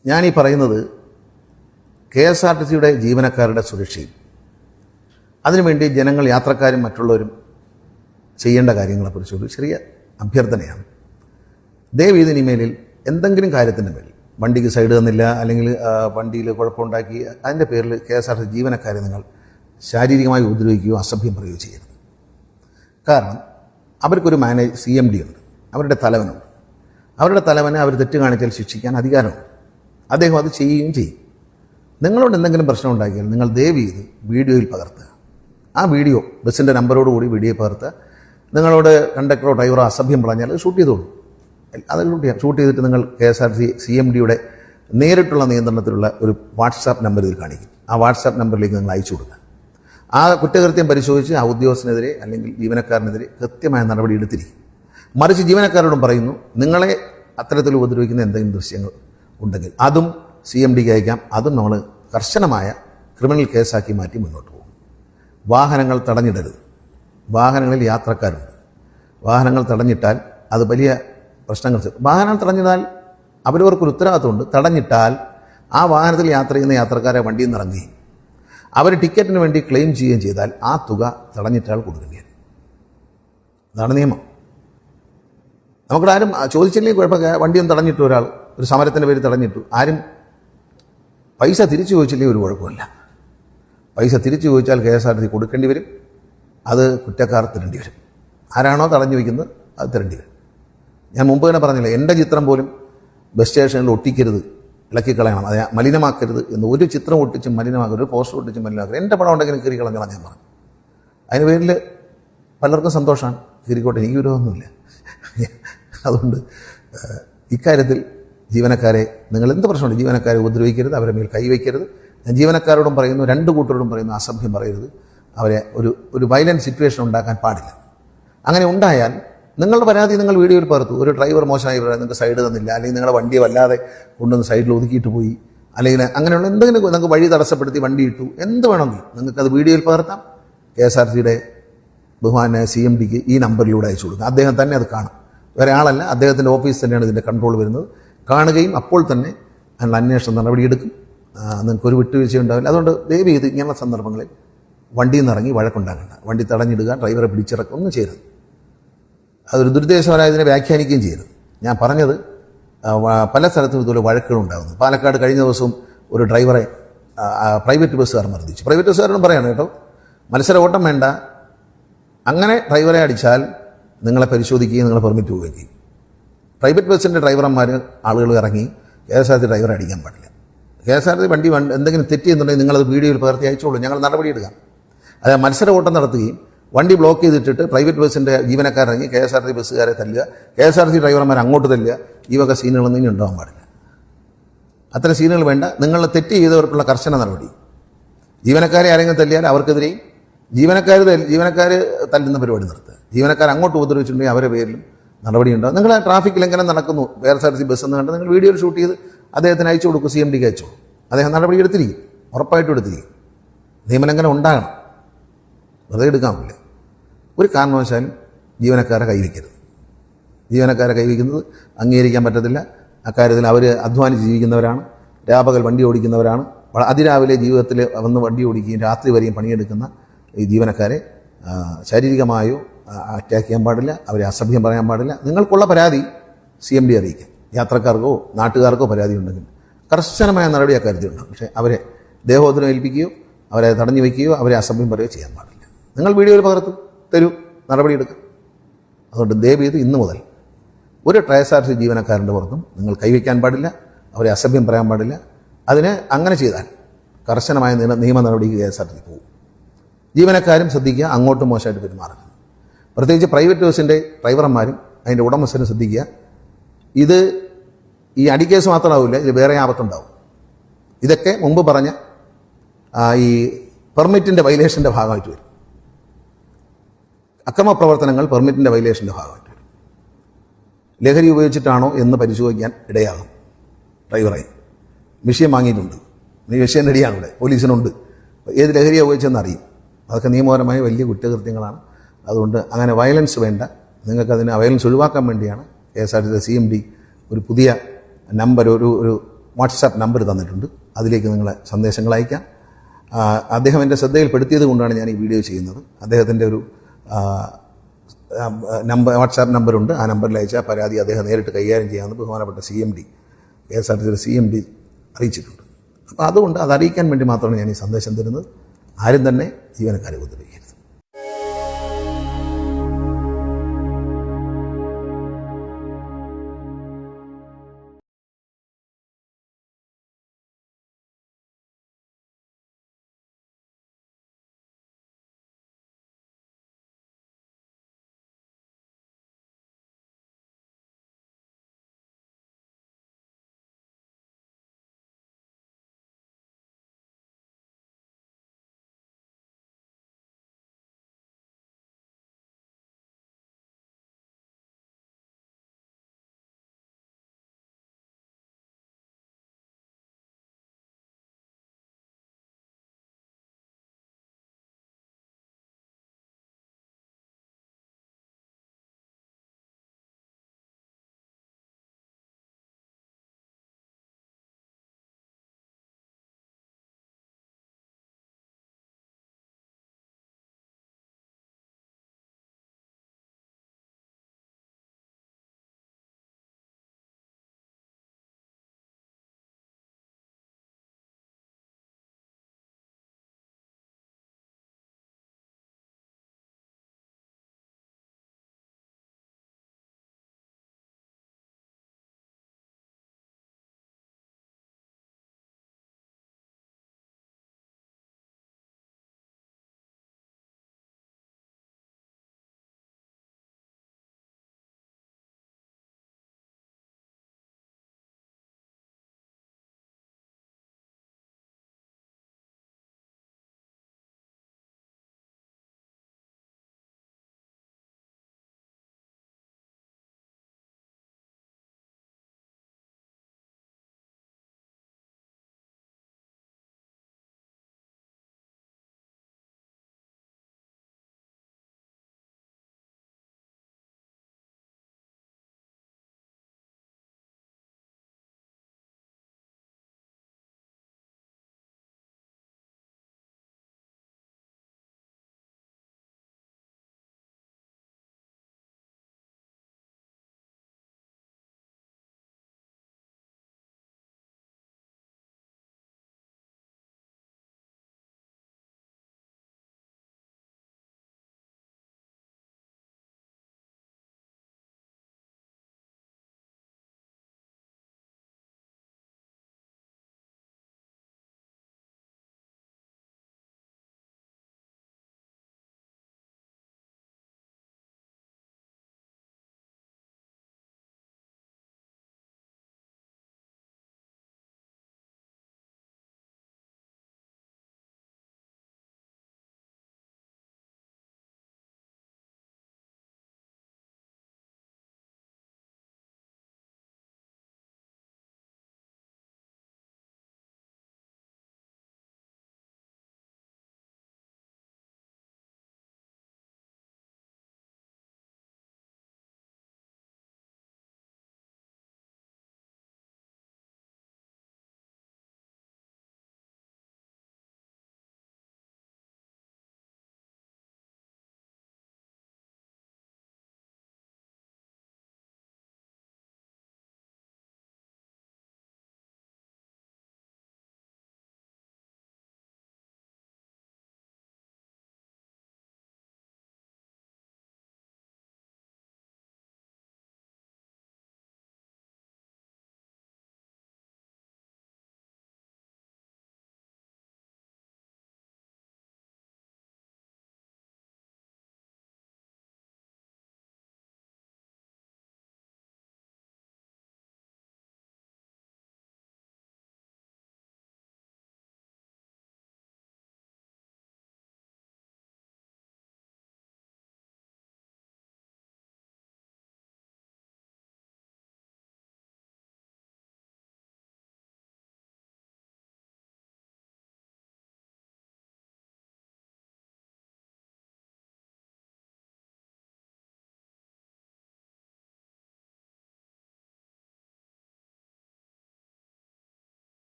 ഞാനീ പറയുന്നത് KSRTCയുടെ ജീവനക്കാരുടെ സുരക്ഷയും അതിനുവേണ്ടി ജനങ്ങൾ, യാത്രക്കാരും മറ്റുള്ളവരും ചെയ്യേണ്ട കാര്യങ്ങളെക്കുറിച്ചൊരു ചെറിയ അഭ്യർത്ഥനയാണ്. ദയവ് ചെയ്ത് ഇനിമേലിൽ എന്തെങ്കിലും കാര്യത്തിൻ്റെ മേൽ വണ്ടിക്ക് സൈഡ് തന്നില്ല, അല്ലെങ്കിൽ വണ്ടിയിൽ കുഴപ്പമുണ്ടാക്കി, അതിൻ്റെ പേരിൽ KSRTC ജീവനക്കാരെ നിങ്ങൾ ശാരീരികമായി ഉപദ്രവിക്കുകയോ അസഭ്യം പറയുകയോ ചെയ്യരുത്. കാരണം അവർക്കൊരു CMD ഉണ്ട്, അവരുടെ തലവനുണ്ട്. അവരുടെ തലവനെ അവർ തെറ്റ് കാണിച്ചാൽ ശിക്ഷിക്കാൻ അധികാരമുണ്ട്. അദ്ദേഹം അത് ചെയ്യുകയും ചെയ്യും. നിങ്ങളോട് എന്തെങ്കിലും പ്രശ്നം ഉണ്ടാക്കിയാൽ നിങ്ങൾ ദയവ് ചെയ്ത് വീഡിയോയിൽ പകർത്തുക. ആ വീഡിയോ ബസ്സിൻ്റെ നമ്പറോടുകൂടി വീഡിയോ പകർത്തുക. നിങ്ങളോട് കണ്ടക്ടറോ ഡ്രൈവറോ അസഭ്യം പറഞ്ഞാൽ അത് ഷൂട്ട് ചെയ്തോളൂ. അത് ഷൂട്ട് ചെയ്തിട്ട് നിങ്ങൾ KSRTC CMDയുടെ നേരിട്ടുള്ള നിയന്ത്രണത്തിലുള്ള ഒരു വാട്സാപ്പ് നമ്പർ ഇതിൽ കാണിക്കും. ആ വാട്സാപ്പ് നമ്പറിലേക്ക് നിങ്ങൾ അയച്ചു കൊടുക്കുക. ആ കുറ്റകൃത്യം പരിശോധിച്ച് ആ ഉദ്യോഗസ്ഥനെതിരെ അല്ലെങ്കിൽ ജീവനക്കാരനെതിരെ കൃത്യമായ നടപടി എടുത്തിരിക്കും. മറിച്ച് ജീവനക്കാരോടും പറയുന്നു, നിങ്ങളെ അത്തരത്തിൽ ഉപദ്രവിക്കുന്ന എന്തെങ്കിലും ദൃശ്യങ്ങൾ ഉണ്ടെങ്കിൽ അതും CMDക്ക് അയക്കാം. അതും നമ്മൾ കർശനമായ ക്രിമിനൽ കേസാക്കി മാറ്റി മുന്നോട്ട് പോകും. വാഹനങ്ങൾ തടഞ്ഞിടരുത്. വാഹനങ്ങളിൽ യാത്രക്കാരുണ്ട്. വാഹനങ്ങൾ തടഞ്ഞിട്ടാൽ അത് വലിയ പ്രശ്നങ്ങൾ. വാഹനം തടഞ്ഞിട്ടാൽ അവരവർക്കൊരു ഉത്തരവാദിത്തമുണ്ട്. തടഞ്ഞിട്ടാൽ ആ വാഹനത്തിൽ യാത്ര ചെയ്യുന്ന യാത്രക്കാരെ വണ്ടിയിൽ നിന്ന് ഇറങ്ങുകയും അവർ ടിക്കറ്റിന് വേണ്ടി ക്ലെയിം ചെയ്യുകയും ചെയ്താൽ ആ തുക തടഞ്ഞിട്ടാൽ കൊടുക്കേണ്ടി വരും. അതാണ് നിയമം. നമുക്കിടാരും ചോദിച്ചില്ലെങ്കിൽ കുഴപ്പമില്ല. വണ്ടിയൊന്നും തടഞ്ഞിട്ടു, ഒരാൾ ഒരു സമരത്തിൻ്റെ പേര് തടഞ്ഞിട്ടു, ആരും പൈസ തിരിച്ചു ചോദിച്ചില്ലെങ്കിൽ ഒരു കുഴപ്പമില്ല. പൈസ തിരിച്ചു ചോദിച്ചാൽ KSRTC കൊടുക്കേണ്ടി വരും. അത് കുറ്റക്കാർ തരേണ്ടി വരും. ആരാണോ തടഞ്ഞു വയ്ക്കുന്നത് അത് തരേണ്ടി വരും. ഞാൻ മുമ്പ് തന്നെ പറഞ്ഞില്ല, എൻ്റെ ചിത്രം പോലും ബസ് സ്റ്റേഷനിൽ ഒട്ടിക്കരുത്, ഇളക്കിക്കളയണം, അത് മലിനമാക്കരുത് എന്ന്. ഒരു ചിത്രം ഒട്ടിച്ച് മലിനമാക്കരുത്, ഒരു പോസ്റ്റർ ഒട്ടിച്ച് മലിനമാക്കരുത്. എൻ്റെ പടം ഉണ്ടെങ്കിലും കീറി കളഞ്ഞോളാം ഞാൻ പറഞ്ഞു. അതിന് പേരിൽ പലർക്കും സന്തോഷമാണ്. കീറിക്കോട്ടെ, എനിക്ക് വിരോധമൊന്നുമില്ല. അതുകൊണ്ട് ഇക്കാര്യത്തിൽ ജീവനക്കാരെ, നിങ്ങൾ എന്ത് പ്രശ്നമുണ്ട്, ജീവനക്കാരെ ഉപദ്രവിക്കരുത്, അവരെ മേൽ കൈവയ്ക്കരുത്. ഞാൻ ജീവനക്കാരോടും പറയുന്നു, രണ്ട് കൂട്ടരോടും പറയുന്നു, അസഭ്യം പറയരുത്. അവരെ ഒരു വയലൻറ്റ് സിറ്റുവേഷൻ ഉണ്ടാക്കാൻ പാടില്ല. അങ്ങനെ ഉണ്ടായാൽ നിങ്ങളുടെ പരാതി നിങ്ങൾ വീഡിയോയിൽ പകർത്തു. ഒരു ഡ്രൈവർ മോശമായി പറയാം, നിങ്ങൾക്ക് സൈഡ് തന്നില്ല, അല്ലെങ്കിൽ നിങ്ങളുടെ വണ്ടിയെ വല്ലാതെ കൊണ്ടുവന്ന് സൈഡിൽ ഒതുക്കിയിട്ട് പോയി, അല്ലെങ്കിൽ അങ്ങനെയുള്ള എന്തെങ്കിലും നിങ്ങൾക്ക് വഴി തടസ്സപ്പെടുത്തി വണ്ടി ഇട്ടു, എന്ത് വേണമെങ്കിലും നിങ്ങൾക്കത് വീഡിയോയിൽ പകർത്താം. KSRTCയുടെ ബഹുമാനായ CMDക്ക് ഈ നമ്പറിലൂടെ അയച്ചു കൊടുക്കുക. അദ്ദേഹം തന്നെ അത് കാണും. വേറെ ആളല്ല, അദ്ദേഹത്തിൻ്റെ ഓഫീസ് തന്നെയാണ് ഇതിൻ്റെ കൺട്രോൾ വരുന്നത്. കാണുകയും അപ്പോൾ തന്നെ അതിനുള്ള അന്വേഷണം നടപടിയെടുക്കും. നിങ്ങൾക്കൊരു വിട്ടുവീഴ്ച ഉണ്ടാവില്ല. അതുകൊണ്ട് ദയവ് ചെയ്ത് ഇങ്ങനെയുള്ള സന്ദർഭങ്ങളിൽ വണ്ടിയിൽ നിന്ന് ഇറങ്ങി വഴക്കുണ്ടാകണ്ട. വണ്ടി തടഞ്ഞിടുക, ഡ്രൈവറെ പിടിച്ചിറക്കുക, ഒന്നും ചെയ്യരുത്. അതൊരു ദുരുദ്ദേശപരമായതിനെ വ്യാഖ്യാനിക്കുകയും ചെയ്യരുത്. ഞാൻ പറഞ്ഞത് പല സ്ഥലത്തും ഇതുപോലെ വഴക്കുകളുണ്ടാകുന്നു. പാലക്കാട് കഴിഞ്ഞ ദിവസവും ഒരു ഡ്രൈവറെ പ്രൈവറ്റ് ബസ്സുകാർ മർദ്ദിച്ചു. പ്രൈവറ്റ് ബസ്സുകാരോടും പറയാണ് കേട്ടോ, മത്സര ഓട്ടം വേണ്ട. അങ്ങനെ ഡ്രൈവറെ അടിച്ചാൽ നിങ്ങളെ പരിശോധിക്കുകയും നിങ്ങളെ പെർമിറ്റ് പോവുകയും ചെയ്യും. പ്രൈവറ്റ് ബസ്സിൻ്റെ ഡ്രൈവർമാർ ആളുകൾ ഇറങ്ങി KSRTC ഡ്രൈവറെ അടിക്കാൻ പാടില്ല. KSRTC വണ്ടി എന്തെങ്കിലും തെറ്റ് ചെയ്യുന്നുണ്ടെങ്കിൽ നിങ്ങളത് വീഡിയോയിൽ പകർത്തി അയച്ചോളൂ, ഞങ്ങൾ നടപടിയെടുക്കാം. അതായത് മത്സര ഓട്ടം നടത്തുകയും വണ്ടി ബ്ലോക്ക് ചെയ്തിട്ടിട്ട് പ്രൈവറ്റ് ബസ്സിൻ്റെ ജീവനക്കാരിറങ്ങി KSRTC ബസ്സുകാരെ തല്ലുക, KSRTC ഡ്രൈവർമാർ അങ്ങോട്ട് തല്ലുക, ഈ വക സീനുകളൊന്നും ഇനി ഉണ്ടാകാൻ പാടില്ല. അത്തരം സീനുകൾ വേണ്ട. നിങ്ങൾ തെറ്റ് ചെയ്തവർക്കുള്ള കർശന നടപടി. ജീവനക്കാരെ ആരെങ്കിലും തല്ലിയാൽ അവർക്കെതിരെയും ജീവനക്കാർ തല്ലുന്ന പരിപാടി നിർത്തുക. ജീവനക്കാർ അങ്ങോട്ട് ഉപദ്രവിച്ചിട്ടുണ്ടെങ്കിൽ അവരുടെ പേരിലും നടപടി ഉണ്ടാകും. നിങ്ങൾ ട്രാഫിക് ലംഘനം നടക്കുന്നു, KSRTC ബസ് എന്ന് കണ്ട് നിങ്ങൾ വീഡിയോയിൽ ഷൂട്ട് ചെയ്ത് അദ്ദേഹത്തിന് അയച്ചു കൊടുക്കും, CMDക്ക് അയച്ചു കൊടുക്കും. അദ്ദേഹം നടപടി എടുത്തിരിക്കും, ഉറപ്പായിട്ടും എടുത്തിരിക്കും. നിയമലംഘനം ഉണ്ടാകണം, വെറുതെ എടുക്കാൻ പറ്റില്ല. ഒരു കാരണവശാലും ജീവനക്കാരെ കൈവയ്ക്കരുത്. ജീവനക്കാരെ കൈവയ്ക്കുന്നത് അംഗീകരിക്കാൻ പറ്റത്തില്ല. അക്കാര്യത്തിൽ അവർ അധ്വാനിച്ച് ജീവിക്കുന്നവരാണ്, രാപകൽ വണ്ടി ഓടിക്കുന്നവരാണ്. അതിരാവിലെ ജീവിതത്തിൽ വന്ന് വണ്ടി ഓടിക്കുകയും രാത്രി വരെയും പണിയെടുക്കുന്ന ഈ ജീവനക്കാരെ ശാരീരികമായോ അറ്റാക്ക് ചെയ്യാൻ പാടില്ല, അവരെ അസഭ്യം പറയാൻ പാടില്ല. നിങ്ങൾക്കുള്ള പരാതി CMD അറിയിക്കാം. യാത്രക്കാർക്കോ നാട്ടുകാർക്കോ പരാതി ഉണ്ടെങ്കിൽ കർശനമായ നടപടി അക്കാര്യത്തിൽ ഉണ്ടാകും. പക്ഷേ അവരെ ദേഹോദരം ഏൽപ്പിക്കുകയോ അവരെ തടഞ്ഞു വയ്ക്കുകയോ അവരെ അസഭ്യം പറയുകയോ ചെയ്യാൻ പാടില്ല. നിങ്ങൾ വീഡിയോയിൽ പകർത്തും, തരൂ, നടപടിയെടുക്കും. അതുകൊണ്ട് ദയവ് ചെയ്ത് ഇന്നു മുതൽ ഒരു KSRTC ജീവനക്കാരൻ്റെ പുറത്തും നിങ്ങൾ കൈവയ്ക്കാൻ പാടില്ല, അവരെ അസഭ്യം പറയാൻ പാടില്ല. അതിന് അങ്ങനെ ചെയ്താൽ കർശനമായ നിയമ നടപടിക്ക് KSRTC പോകും. ജീവനക്കാരും ശ്രദ്ധിക്കുക, അങ്ങോട്ടും മോശമായിട്ട് പെരുമാറുക. പ്രത്യേകിച്ച് പ്രൈവറ്റ് ബസ്സിൻ്റെ ഡ്രൈവർമാരും അതിൻ്റെ ഉടമസ്ഥരും ശ്രദ്ധിക്കുക. ഇത് ഈ അടിക്കേസ് മാത്രമാവില്ല, ഇത് വേറെ ആപത്തുണ്ടാവും. ഇതൊക്കെ മുമ്പ് പറഞ്ഞ ഈ പെർമിറ്റിൻ്റെ വയലേഷൻ്റെ ഭാഗമായിട്ട് വരും. അക്രമ പ്രവർത്തനങ്ങൾ പെർമിറ്റിൻ്റെ വയലേഷൻ്റെ ഭാഗമായിട്ട് വരും. ലഹരി ഉപയോഗിച്ചിട്ടാണോ എന്ന് പരിശോധിക്കാൻ ഇടയാകും. ഡ്രൈവറെ വിഷയം വാങ്ങിയിട്ടുണ്ട്, വിഷയം റെഡിയാണ്, ഇവിടെ പോലീസിനുണ്ട്, ഏത് ലഹരിയാണ് ഉപയോഗിച്ചെന്ന് അറിയും. അതൊക്കെ നിയമപരമായ വലിയ കുറ്റകൃത്യങ്ങളാണ്. അതുകൊണ്ട് അങ്ങനെ വയലൻസ് വേണ്ട. നിങ്ങൾക്കതിന് വയലൻസ് ഒഴിവാക്കാൻ വേണ്ടിയാണ് KSRTC CMD ഒരു പുതിയ നമ്പർ, ഒരു വാട്സാപ്പ് നമ്പർ തന്നിട്ടുണ്ട്. അതിലേക്ക് നിങ്ങളെ സന്ദേശങ്ങൾ അയക്കാം. അദ്ദേഹം എൻ്റെ ശ്രദ്ധയിൽപ്പെടുത്തിയത് കൊണ്ടാണ് ഞാൻ ഈ വീഡിയോ ചെയ്യുന്നത്. അദ്ദേഹത്തിൻ്റെ ഒരു വാട്സാപ്പ് നമ്പറുണ്ട്. ആ നമ്പറിൽ അയച്ചാൽ പരാതി അദ്ദേഹം നേരിട്ട് കൈകാര്യം ചെയ്യാമെന്ന് ബഹുമാനപ്പെട്ട CMD KSRTC CMD അറിയിച്ചിട്ടുണ്ട്. അപ്പോൾ അതുകൊണ്ട് അതറിയിക്കാൻ വേണ്ടി മാത്രമാണ് ഞാൻ ഈ സന്ദേശം തരുന്നത്. ആരും തന്നെ ജീവനക്കാരെ ഉപദ്രവിക്കരുത്.